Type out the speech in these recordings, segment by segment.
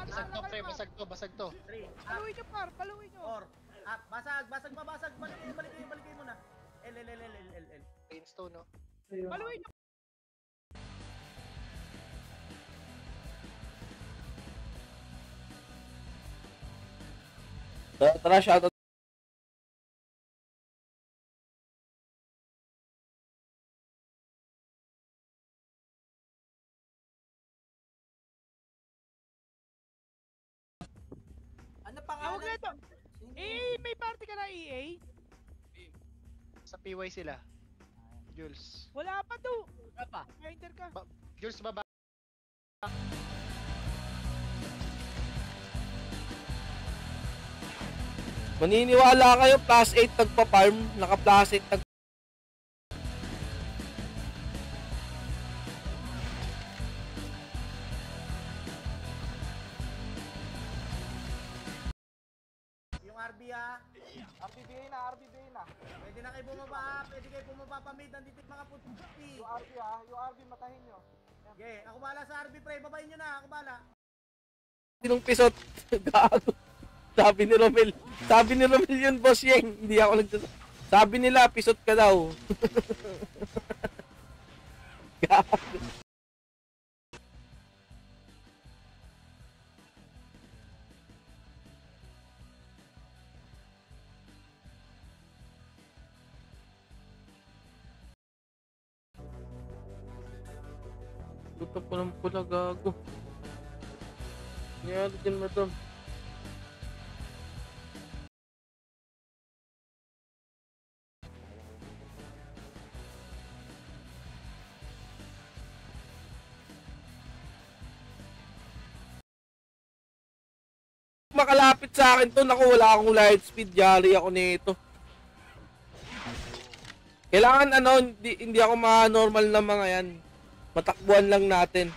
Basag to, pre. Basag to, basag to. 3. Paluin nyo, par. Paluin nyo. 4. Basag, basag, mabasag. Balik kayo muna. L. Rainstone, no? Paluin nyo. Tara, shoutout. Ano Huwag pangalan? na ito. May party ka na, EA? Sa PY sila. Jules. Wala pa to. Wala pa. Grinder ka. Jules, baba. Maniniwala kayo, plus 8 nagpa-farm, naka-plus 8 Yung RB ha. RBBA na. Pwede na kayo bumaba ha. Pwede kayo bumaba pa mid. Nandito yung mga puti. Yung RB ha, yung RB matahin nyo. Okay, ako bala sa RB pre. Babayin nyo na. Ako bala. Sinong pisot? Gago. Sabi ni Romel yun, boss Yeng. Hindi ako nagsasabi. Sabi nila, pisot ka daw. Gago. Puta po ng pula, gago. Nangyari din, madam. Makalapit sa akin to, naku, wala akong light speed, yari ako nito. Kailangan hindi ako ma-normal na mga yan. Matakbuhan lang natin.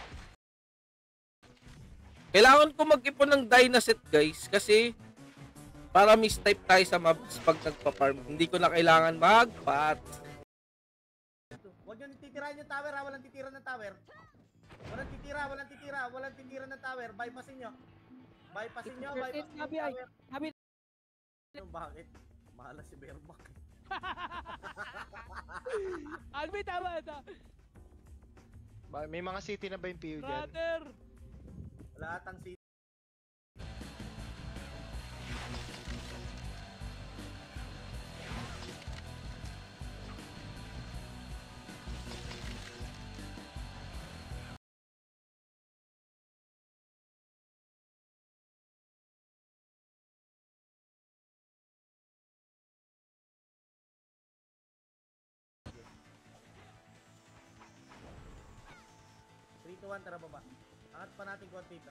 Kailangan ko mag-ipon ng Dynaset, guys, kasi para mistype tayo sa mobs pag nagpa-farm. Hindi ko na kailangan mag-pat. Huwag nyo titirahin yung tower ha. Walang titira ng tower. Walang titira ng tower. Bypassin nyo. Bypassin yung tower. Nabi. Bakit? Mahala si Bearback. Albi, tama ito. May mga city na ba yung PU dyan? Brother. Lahat ang city. One, tara baba. Angat pa natin konti ito.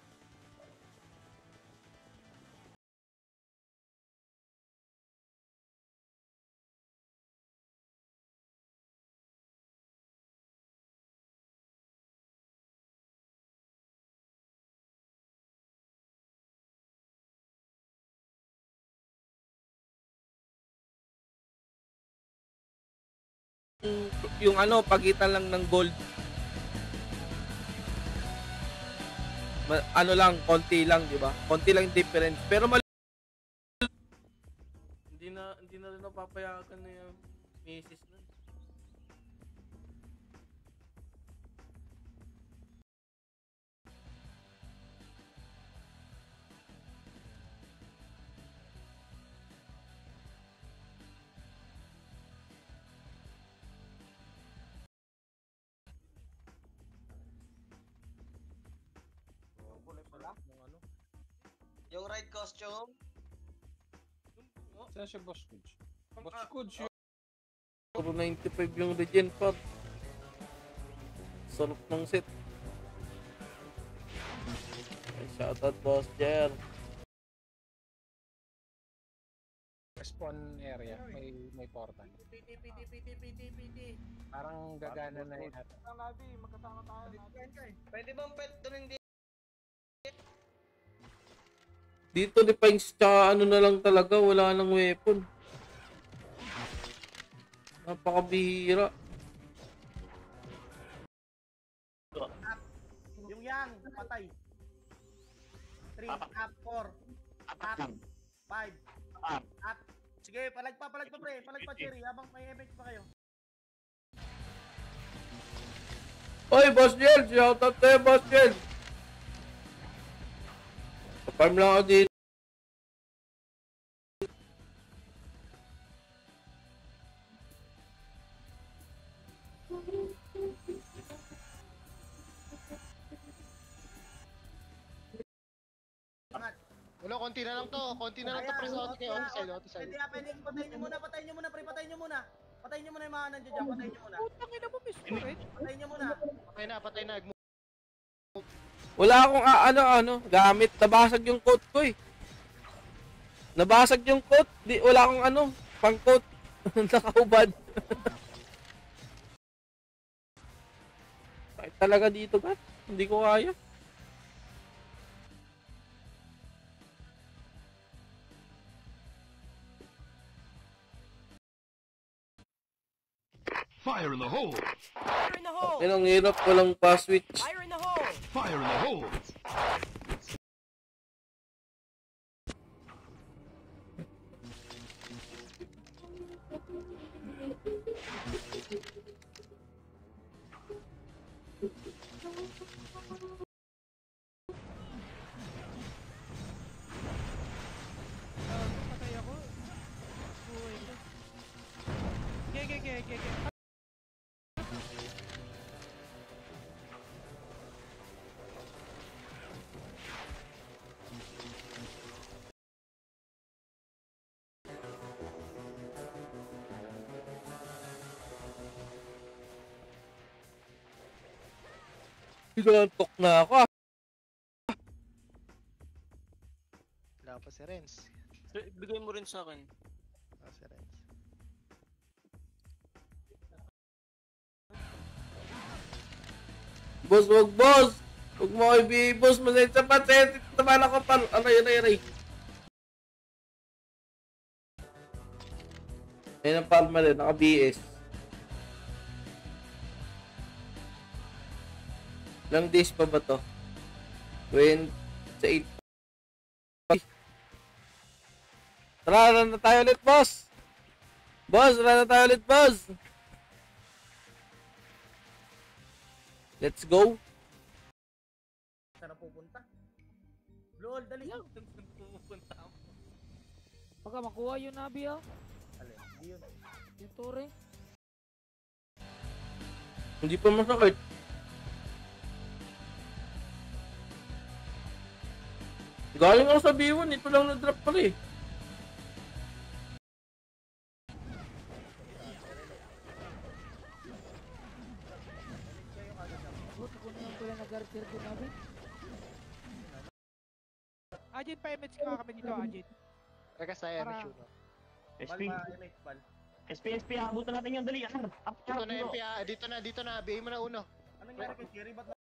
Yung pagitan lang ng gold. Konti lang, di ba? Konti lang difference. Pero hindi na rin napapayagan na yung misis nun. Yung ride costume? Saan siya, Boss Kuj? Boss Kuj yun. 95 yung regen pa. Sarap ng set. Shoutout, Boss Jer. Spawn area, may portal. PT. Parang gagana na yun. Nabi, magkasama tayo. Pwede bang pet doon hindi? Dito defense tsaka na lang talaga, wala nang weapon. Napakabihira. Yung yang, patay. 3, up, 4, up, 5, up. Sige, palag pa, pre. Palag pa, Cherry, habang may MH pa kayo. Oy, Boss Jel! Shoutout tayo, Boss Jel! Farm lang ako dito. Angat. Wala, konti na lang to. Konti na lang to, pre. Sa okay, on side, on side. Pwede, patayin nyo muna, patayin nyo muna, pre, patayin nyo muna. Patayin nyo muna yung mga nandiyan dyan, patayin nyo muna. Putang ina mo, Miss Red. Patayin nyo muna. Patay na. Wala akong gamit. Nabasag yung coat ko eh. Nabasag yung coat. Wala akong pang coat. Nakaubad. Bakit talaga dito, Gat? Hindi ko kaya. Fire in the hole! Fire in the hole! Yan ang hirap, walang pa-switch. Fire in the hole! Fire in the hole! Patay ako. Buhay ko. Ge. Pinantok na ako. Wala pa si Renz. Bigay mo rin sa akin. Wala si Renz. Boss, wag boss! Huwag mo kayo boss, masaya sa patet. Tamaan ako pa. Aray. Ayun ang palma rin, naka-BS. Ilang days pa ba to? 28. Tara, run na tayo ulit, boss! Boss, run na tayo ulit, boss! Let's go! Saan na pupunta? Lol, dali. Pupunta ako. Baka makuha yun, Nabi, ah. Alin, hindi yun. Yung tore. Hindi pa masakit. Galing ako sa B1, ito lang na-drop pala eh. Buti ko naman pala nag-archer ko, Nabi. Ajit, pa-MH ka kami dito, Ajit. Rekas tayo, Para- MH yun. Bal pa, MH, bal. SP, abutan natin yung dali. Dito na, MP, dito na. Bigay mo na uno. Anong nangyari kay Cherry? Ba't na...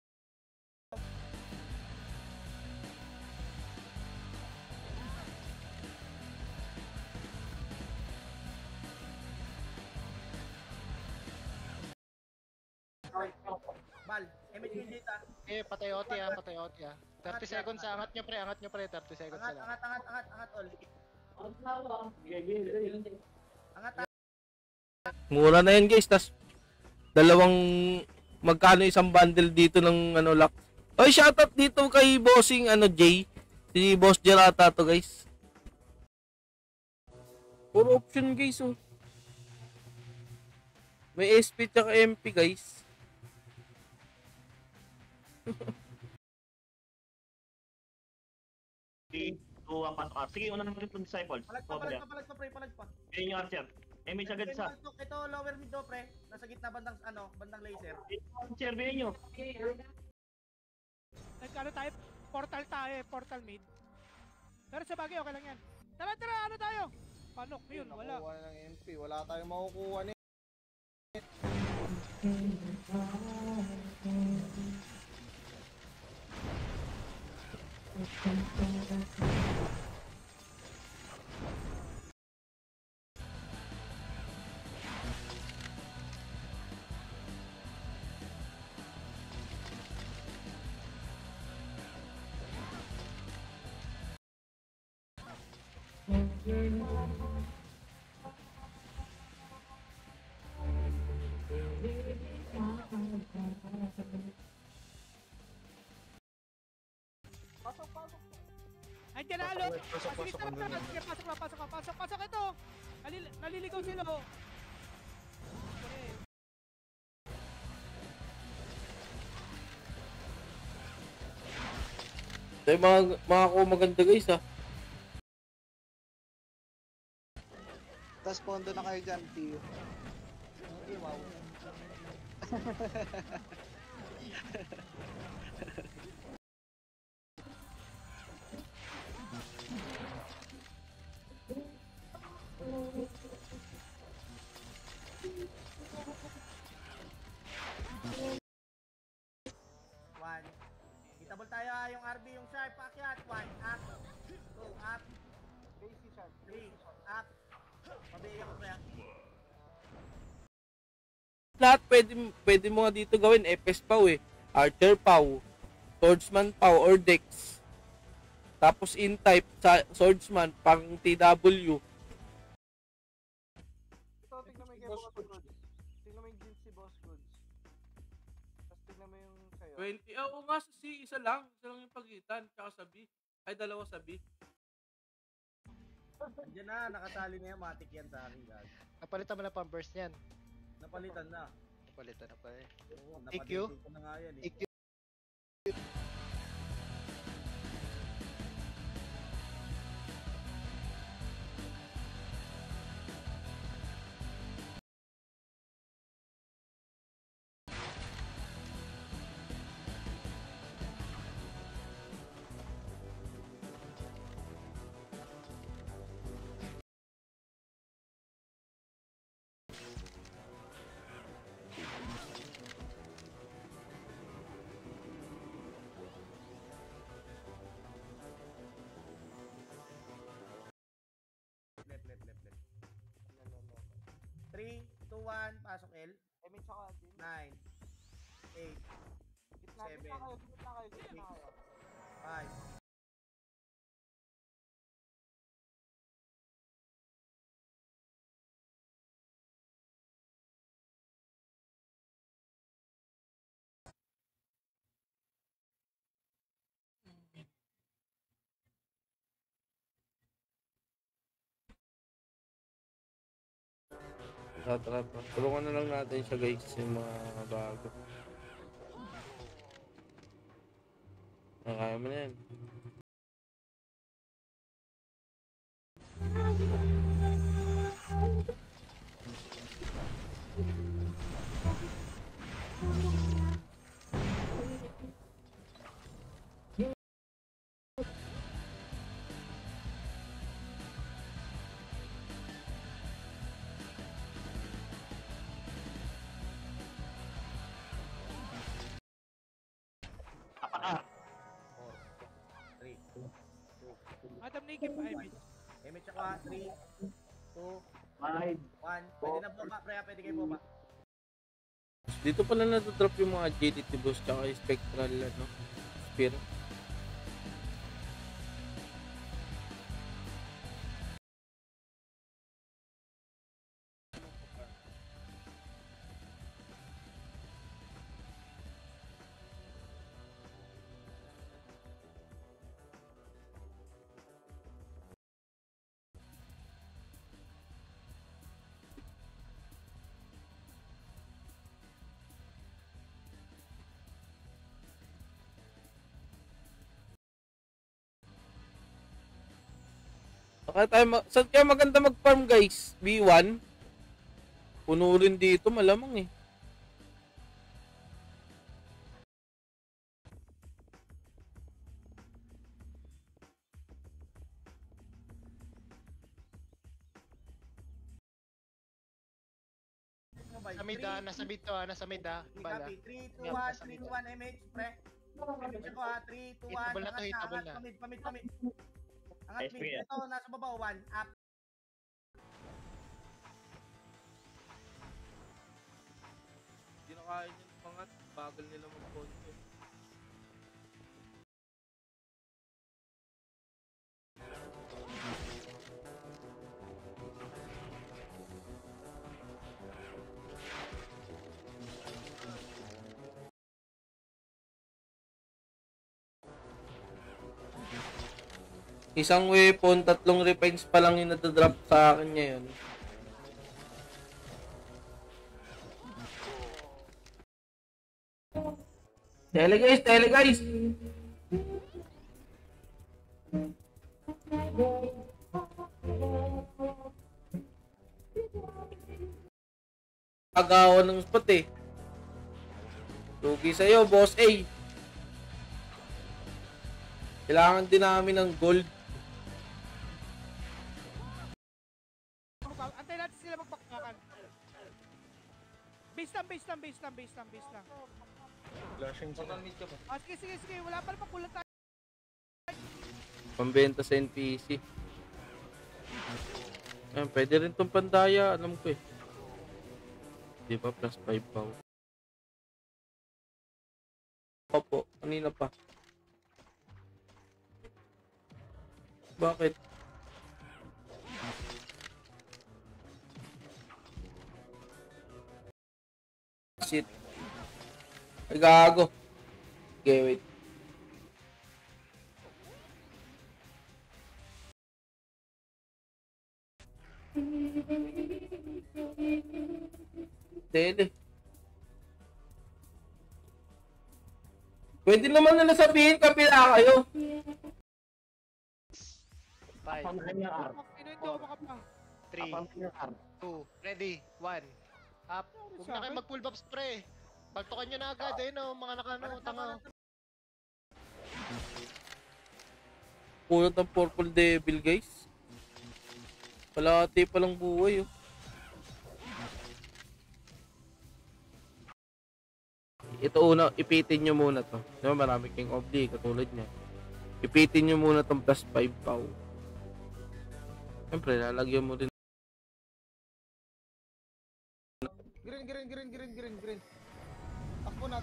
Bal, MH yung data. Patay OT ah. 30 seconds, angat nyo pre, 30 seconds na lang. Angat, all. Angat, Mura na yan guys, tas dalawang magkano isang bundle dito ng lock. Oy, shoutout dito kay bossing Jay. Si Boss Gerata to guys. Puro option guys oh. May SP tsaka MP guys. Sige, una naman itong disciples. palag pa, pre, palag pa. Yan yung archer. Image agad sa. Ito, lower mid do, pre. Nasa gitna bandang laser. Archer, bilhin nyo. Nagkano tayo? Portal mid. Pero sa bagay, okay lang yan. Tara, ano tayo? Panok, yun, wala. Nakuha ng MP, wala tayong makukuha ni. Andiyan na, Alok. Sige, tara. Sige, pasok ito. Naliligaw sila, oh. Okay. Tayo mga ko maganda guys ah. Tapos pondo na kayo dyan, Tio. Okay, wow. One. Hitable tayo yung RB, yung sharp, akyat. One, up. Two, up. Basic shot. Three, up. Pabiyak ko yan. Lahat pwede mo nga dito gawin. FS POW eh. Archer POW. Swordsman POW or Dex. Tapos in type sa Swordsman pang TW. Ito, tignan mo yung Boss Goods. Tignan mo yung jeans si Boss Goods. Tapos tignan mo yung sa'yo. 20. Oo nga si isa lang yung pagitan. Tsaka sabi. Ay dalawa sabi. Andiyan na, nakasali na yan, matik yan sa akin, guys. Napalitan mo na pang-burst yan. Napalitan na. Napalitan na pala eh. Oo, EQ? napadate ko na nga yan eh. EQ. Left. 3, 2, 1, pasok L. May tsaka din. 9, 8, Gitna 7, kayo. 5, Tara. Tulungan na lang natin siya guys. Yung mga bago. Kaya mo na yan. Adam Naked pa, Emil. Image ako ha. 3, 2, 1. Pwede na bomba, pre. Pwede kayo bomba. Dito pala na-drop yung mga JDT boost tsaka yung spectral spear. Saan kaya maganda mag-farm guys? B1? Puno rin dito malamang eh. Sa mid ah, nasa mid to ah, nasa mid ah. Bala. 3, 2, 1, 3, 2, 1, MH, pre. Image ako ha. 3, 2, 1. Hitable na to, hitable na. Pamid. Angat mid. Ito, nasa baba, 1, up. Hindi na kaya yung mga bagal nila mag-conto. Isang weapon, 3 refines pa lang yung natadrop sa akin ngayon. Tele guys! Agawan ng spot eh. Lugi sa'yo, boss A. Kailangan din namin ng gold. Antay natin sila magpakpakan. Base lang. Flashing sila. Ah, sige. Wala pa naman kulang tayo. Pambenta sa NPC. Ayan, pwede rin tong pandaya. Alam ko eh. Di ba? Plus 5 pa. Opo, kanina pa. Bakit? Shit. Ay, gago. Okay, wait. Tele. Pwede naman nila sabihin kapila kayo. 5, Hindi ako makapa. 3, 2, ready, 1. Up. Huwag na kayo mag-full buff spray. Pagtukan nyo na agad eh, no? Mga nakano, tanga. Pulot ng purple devil, guys. Palati palang buhay, oh. Ito una, ipitin nyo muna to. Diba marami king obli, katulad niya. Ipitin nyo muna tong plus 5 pow. Siyempre, lalagyan mo rin. Green. Takbo na.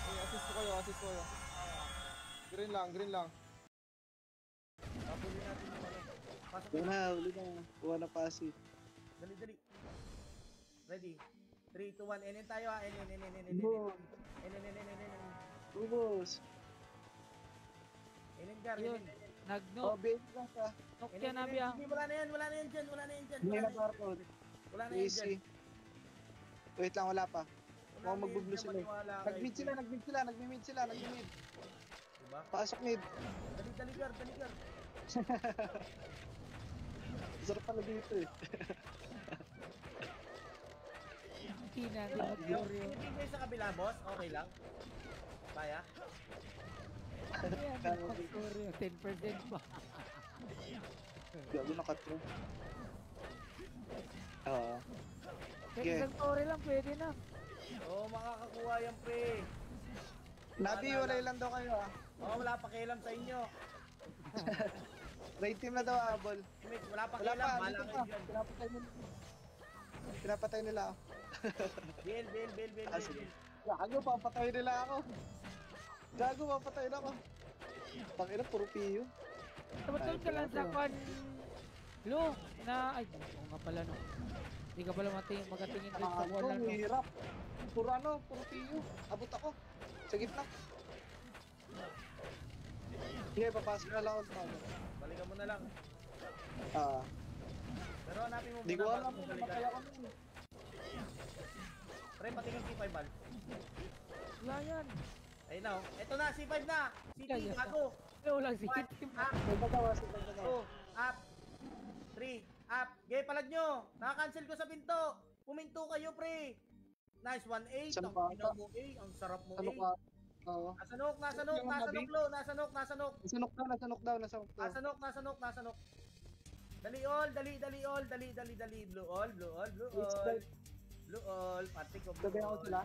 Ay, assist ko kayo. Green lang. Tapos natin yung ano. Pasok Huli na. Kuha na passive. Dali. Ready. 3, 2, 1. NN tayo ha. NN. Boom. Ubos. NN gar. Yun. NN. Nag-no. Base lang ka. Knock yan, Abi ah. Wala na yan dyan. Hindi na barcode. Wala na yan dyan. Easy. Wait lang, wala pa. Wala Mukhang na magbublo yan, sila eh. maniwala kayo. Nag-mid sila. Diba? Pasok mid. Dali gar. Sarap pala dito eh. Tingin kayo sa kabila, boss? Okay lang? Kaya? 10% pa. Gago na katro. Oo. Kaya isang tore lang, pwede na. Oo, makakakuha yan, pre. Nabi, walay lang daw kayo ah. Oo, wala pa kailam sa inyo. Raid team na daw abol. Mate, wala pa Wala kailam. pa, Bahala dito kayo pa. dyan. Pinapatay nila ako. Bel. Sige. Gago, papatay nila ako. Tangina, puro piyo. Tamatol ka lang sa kwan. Lo, ay, oo nga pala no. Hindi ka pala magatingin din sa Ako, kwan no. hirap. Puro piyo. Abot ako. Sa gitna. Sige, papasok na lang ako. Balikan mo na lang. Pero hanapin mo muna. Di ko alam bago kung balikan. matay ako nun. Pre, patingin C5 bal. Wala yan. Ayun na, oh. Ito na, C5 na. C5, Yeah. bago. Wala lang si 1, Tim. up, May bagawa, sige, bagawa. 2, up, 3, up. Gay, palag nyo. Nakakancel ko sa pinto. Puminto kayo, pre. Nice, 1A. Saan Ang pa? ina mo, A. Ang sarap mo, Ano A. ka? Oo. Nasanok, Ano yung mabi? lo. Nasanok. Nasanok daw. Nasanok. Dali all. Blue all. Pati ko blue Sabi ako all. sila.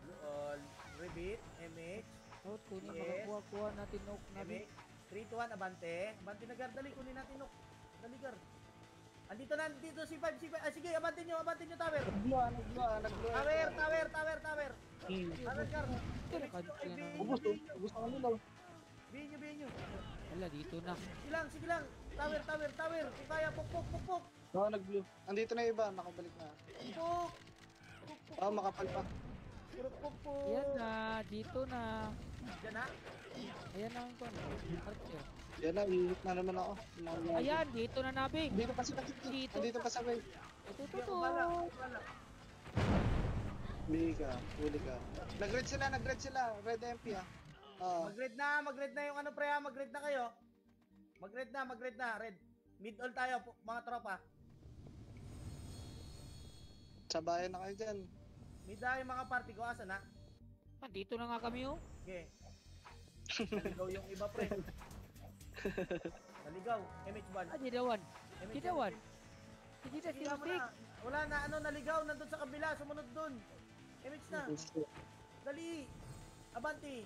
Blue all. Repeat. MH. Out, kunin Yes. makakuha natin Nook Nabi. MH. 3, 2, 1. Abante na gar. Dali. Kunin natin Nook. Dali gar. Andito si 5. Ah, sige, abante nyo tower. Nagblua. Tower. Tower gar. Ubus ako nila. Binyo. Wala, dito na. Sige lang. Tower. Kung kaya, puk. Oo, nag-blue. Andito na yung iba, nakabalik na. Puk. Oo, makapal pa. Kurupupu. Ayan na, dito na. Diyan na. Ayan na ang kon. Archer. Yan na, iinit na naman ako. Ayan, dito na nabing. Dito pa sila. Dito. Dito pa sa way. Ito, Hindi ako bala. Bala. Huli ka. Huli ka. Nag-red sila. Red MP ah. Mag-red na yung ano pre ha, mag-red na kayo. Mag-red na, red. Mid all tayo, mga tropa. Sabayan na kayo dyan. Mid tayo mga party ko, asa na? Dito na nga kami oh. Okay. Naligaw yung iba pre. Naligaw, MH1. Didawan. Didawan. Hindi na Hindi mo na. Wala na, ano, naligaw, nandun sa kabila, sumunod dun. MH na. Dali. Abanti.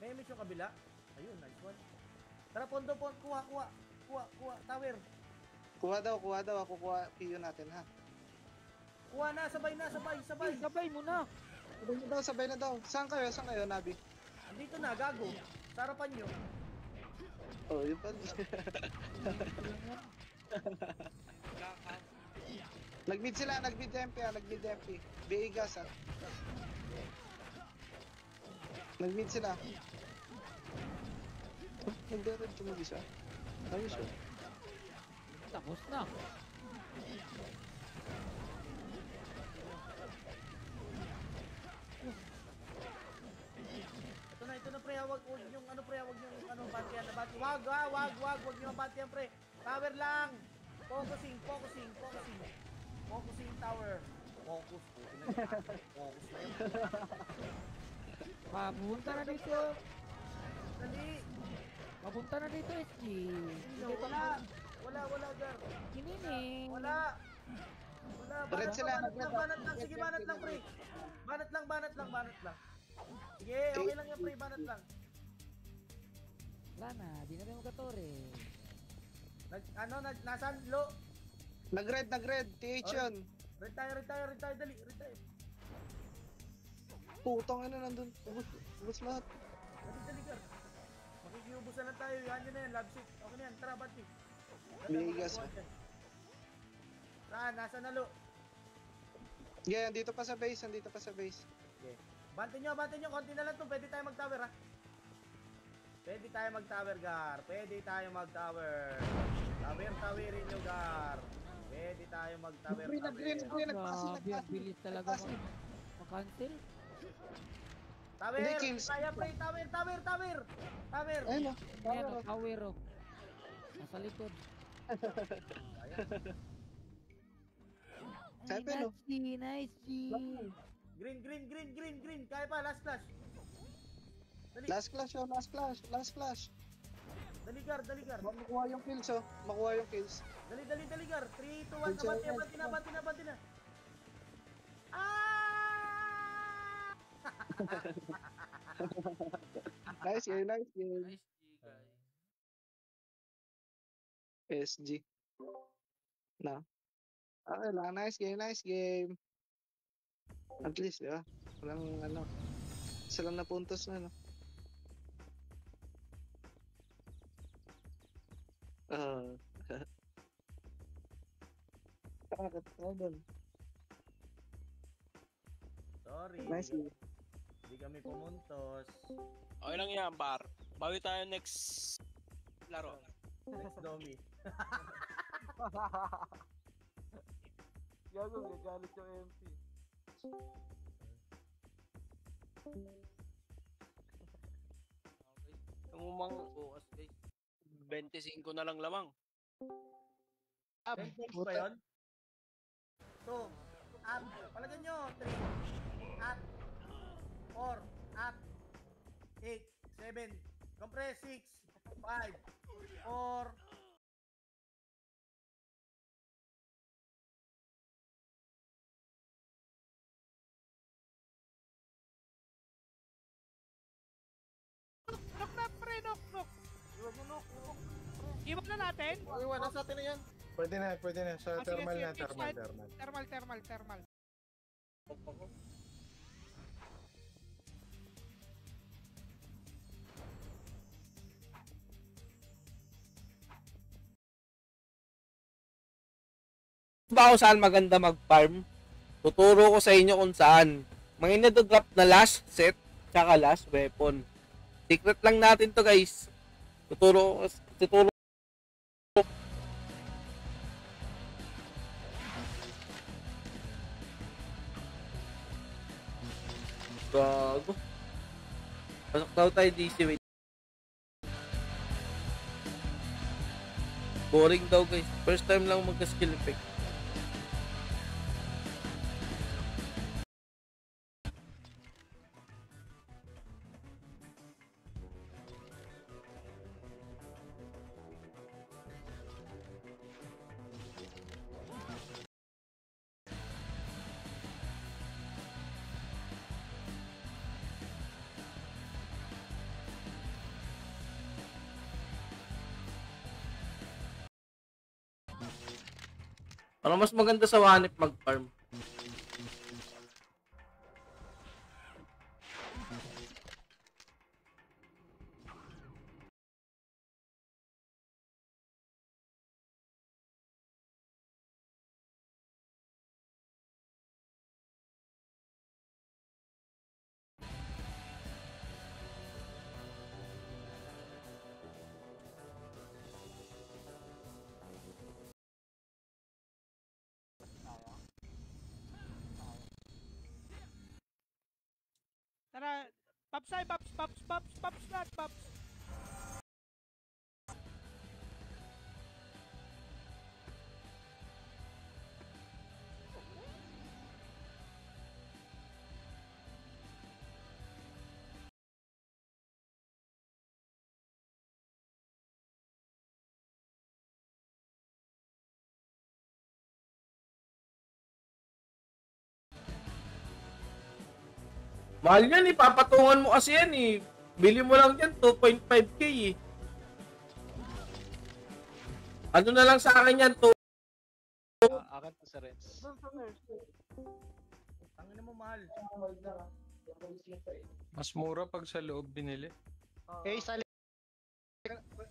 May MH yung kabila. Ayun, nice one. Tara, pondo, kuha. Tower. Kuha daw. Ako kuha PU natin ha. Kuha na, sabay. Sabay mo na. Sabay na daw. Saan kayo, Nabi? Andito na, gago. Sa harapan nyo. Oh, yun pa. Nag-mid sila, nag-mid MP. BA gas ah. Nag-mid sila. Nag-red tumagi siya. Ayos yun. Tapos na. Ito na pre, wag yung bantiyan na banti. Wag yung bantiyan pre. Tower lang. Focusing tower. Focus. Focus na yun. Mapunta na dito. Dali. Mapunta na dito, SG. Wala, gar. Kinini. Wala. Red sila, Banat lang. Sige, banat lang, pre. Banat lang. Sige, okay lang yan, pre. Banat lang. Wala na, di na rin magkatore. Nasaan? Lo? Nag-red. TH yun. Retire, dali. Retire. Putong ina nandun. Ubus lahat. Dali, gar. Makikiubusan lang tayo. Yan yun na yan, lab sheet. Okay na yan, tara, banti. Bigas. Saan? Nasaan na, Lo? Yeah, dito pa sa base. Okay. Bante nyo, konti na lang to. Pwede tayo mag-tower, ha? Pwede tayo mag-tower, Gar. Tawerin nyo, Gar. Pwede tayo mag-tower. Green. Grabe, ang bilis talaga mag-cancel. Tower! Hindi, kills. Kaya, pre. Tower! Ayun o. Ayan o, tower o. Nasa likod. Sabi, no? Nice G. Green. Kaya pa, last flash. Dali. Last flash. Dali, Gar. Makuha yung kills. Dali, Gar. 3, 2, 1. Banti na. Ah! Nice game. Nice G, guys. SG. Na. Okay lang, nice game. At least, di ba? Walang isa lang na puntos na, no? Bakit? Doon. Sorry. Nice game. Hindi kami pumuntos. Okay lang yan, Bar. Bawi tayo next laro. Next Domi. Gago, gagalit yung MP. Yung umang bukas guys. 25 na lang lamang. 10 points ba yun? 2, up, palagyan nyo, 3, up, 4, up, 8, 7, compress 6, 5, 4, Knock na, pre, knock. Iwan na natin. Iwan na sa atin na yan. Pwede na. Sa Ah, sige, thermal sige, na, fix thermal. Thermal. Ba kung saan maganda mag-farm? Tuturo ko sa inyo kung saan. Mga inadodrop na last set, tsaka last weapon. Secret lang natin to guys. Tuturo. Gago. Pasok daw tayo DC, wait. Boring daw guys. First time lang magka-skill effect. Ano mas maganda sa Wanip mag-farm? Tara, Paps ay, Paps lahat, Paps. Mahal yan eh, papatungan mo kasi yan eh. Bili mo lang yan, 2.5k eh. Ano na lang sa akin yan, Akin to sa Renz. Tangina mo mahal. Mas mura pag sa loob binili. Eh, sali.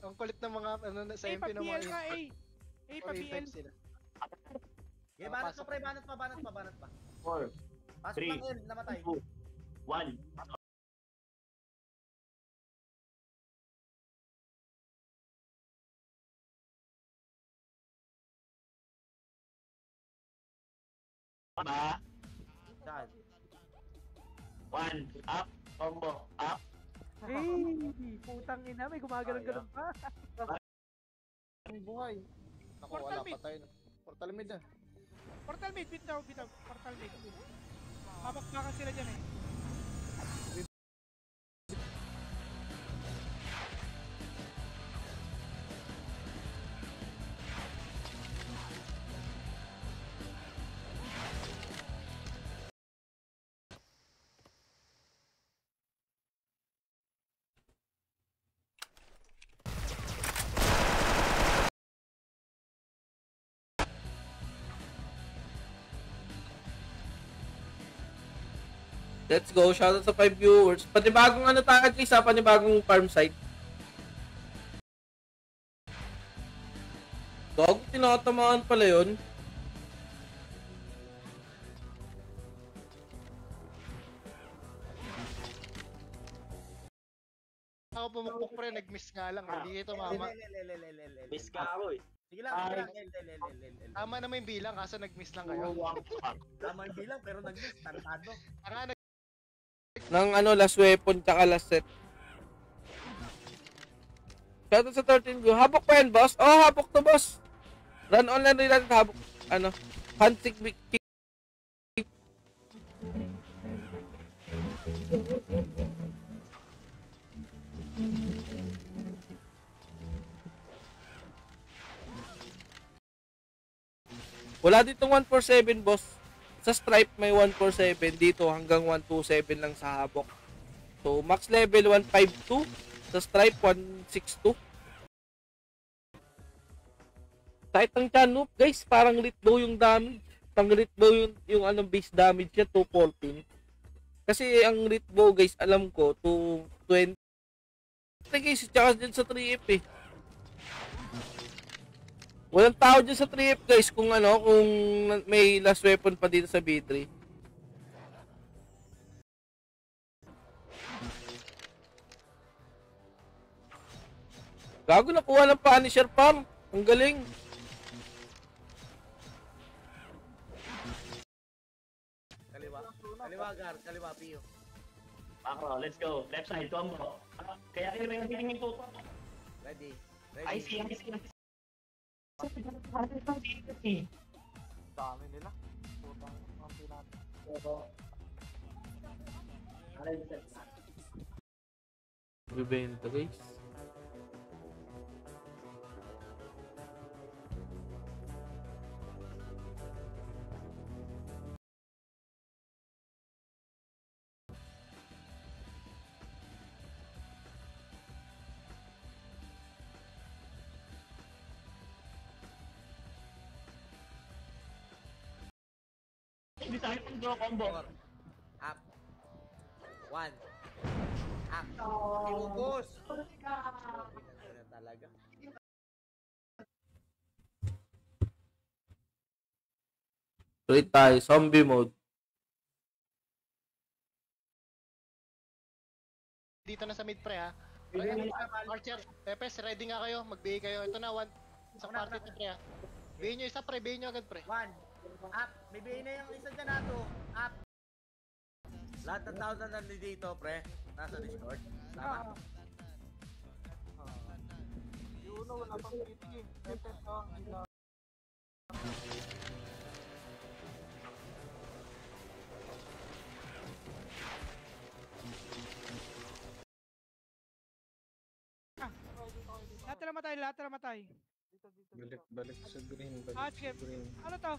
Ang kulit ng mga ano sa A MP pa ng mga PL ka, A. A pa PL. sila. Okay, banat pa pre, banat pa. 4, Pasok lang L, namatay. 2, 1. Ba? Saan? 1, up, combo, up. Hey, putang ina, may gumagano'n-ganon pa. Ang buhay. Ako, Portal wala mid. pa tayo. Portal mid na. Portal mid, bitaw. Portal mid. Mabakbakan sila dyan eh. Let's go. Shoutout sa 5 viewers. Panibagong ano tayo guys ha? Panibagong farm site. Gago, tinatamaan pala yun. Ako pumukpok pre, nag-miss nga lang. Hindi ito mama. Miss ka ako eh. Sige lang, L. Tama naman yung bilang, kaso nag-miss lang kayo. Tama yung bilang, pero nag-miss, tarantado. Tanga, Ng ano, last weapon tsaka last set. Shoutout sa 13 view. Habok pa yan, boss? Oh, habok to, boss. Run online rin natin habok. Ano? Hunting kick. Wala ditong 147, boss. Sa stripe may 147, dito hanggang 127 lang sa habok. So max level 152, sa stripe 162. Kahit ang Chanoob guys, parang lit bow yung damage. Pang lit bow yung anong base damage niya 214. Kasi ang lit bow guys, alam ko 220 guys, tsaka dyan sa 3F eh. Walang tao dyan sa 3F guys kung ano, kung may last weapon pa dito sa B3. Gago nakuha ng Punisher farm. Ang galing. Kaliwa. Kaliwa, Gar. Kaliwa, Pio. Macro, let's go. Left side, combo. Kaya kayo may feeling yung tuto. Ready. I see. Dami nila. Putang ang pinata. Bibenta guys. Hindi tayo pang draw combo. Up. 1. Up. Iubos. Ano talaga? Ulit tayo. Zombie mode. Dito na sa mid pre ha. Archer, Pepes, ready nga kayo. Magbigay kayo. Ito na, isang party na pre ha. Bigyan nyo isa pre, bigyan nyo agad pre. 1. Up. Bibigay na yung isa dyan nato. Up. Lahat ng tao na nandito, pre. Nasa Discord. Tama. Yuno, wala pang meeting. Pepes, no? Lahat na namatay. Balik sa green. Ah, sige. Green. Ano to?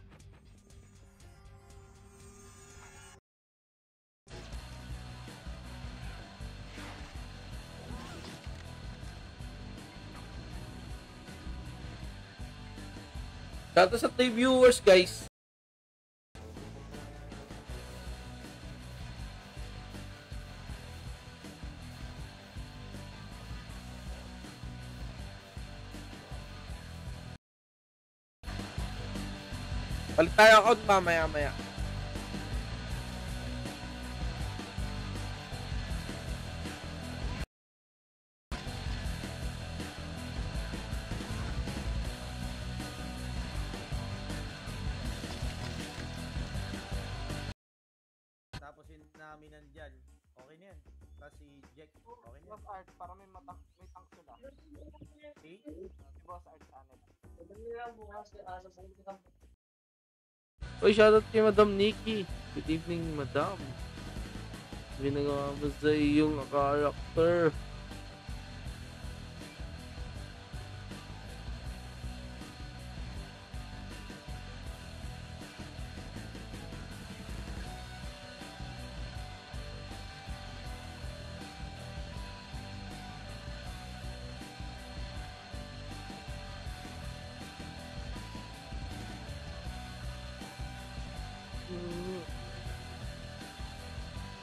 Shout out sa 3 viewers guys. Palit tayo account mamaya-maya. Tapos yun namin nandyan. Okay na yan. Tapos si Jack. Okay na yan. Boss Art, para may tank sila. See? Si Boss Art sa amin. Uy, shoutout kay Madam Nikki. Good evening, Madam. Ginagawa mo sa iyong karakter.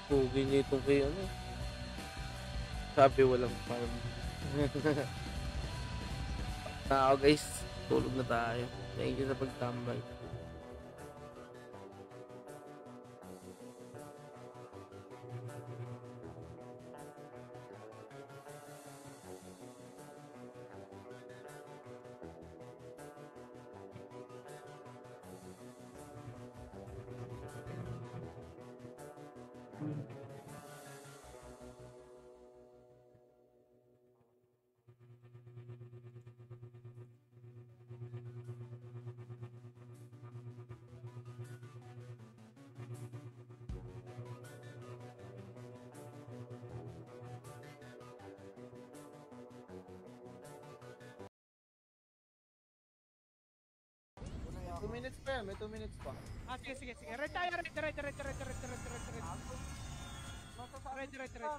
Pugi niya itong kay ano. Sabi walang farm. Tao guys, tulog na tayo. Thank you sa pagtambay. May 2 minutes pa. Ah, sige. Red tayo, red.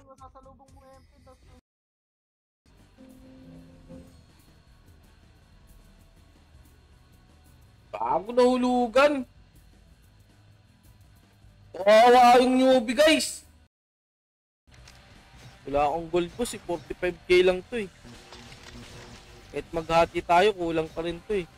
Masasalubong mo MP, tapos Bago nahulugan. Kawawa yung newbie guys. Wala akong gold po, 45k lang to eh. Kahit maghati tayo, kulang pa rin to eh.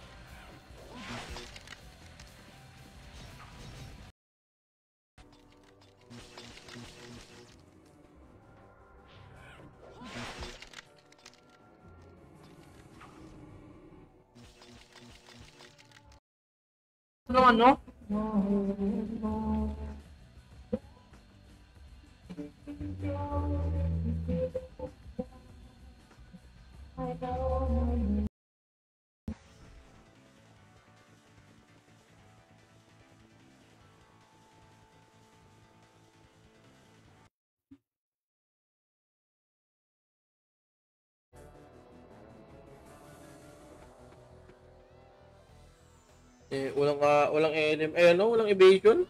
Ano ano? Walang walang LM, ano, walang evasion.